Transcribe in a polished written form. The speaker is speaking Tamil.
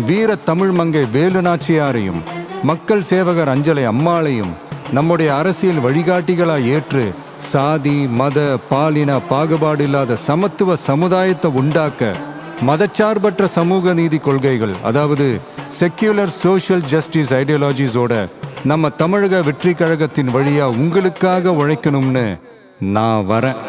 வீர தமிழ் மங்கை வேலு நாச்சியாரையும் மக்கள் சேவகர் அஞ்சலை அம்மாளையும் நம்முடைய அரசியல் வழிகாட்டிகளாய் ஏற்று சாதி மத பாலின பாகுபாடு இல்லாத சமத்துவ சமுதாயத்தை உண்டாக்க மதச்சார்பற்ற சமூக நீதி கொள்கைகள், அதாவது செக்யூலர் சோஷியல் ஜஸ்டிஸ் ஐடியாலஜிஸோட நம்ம தமிழக வெற்றி கழகத்தின் வழியா உங்களுக்காக உழைக்கணும்னு நான் வரேன்.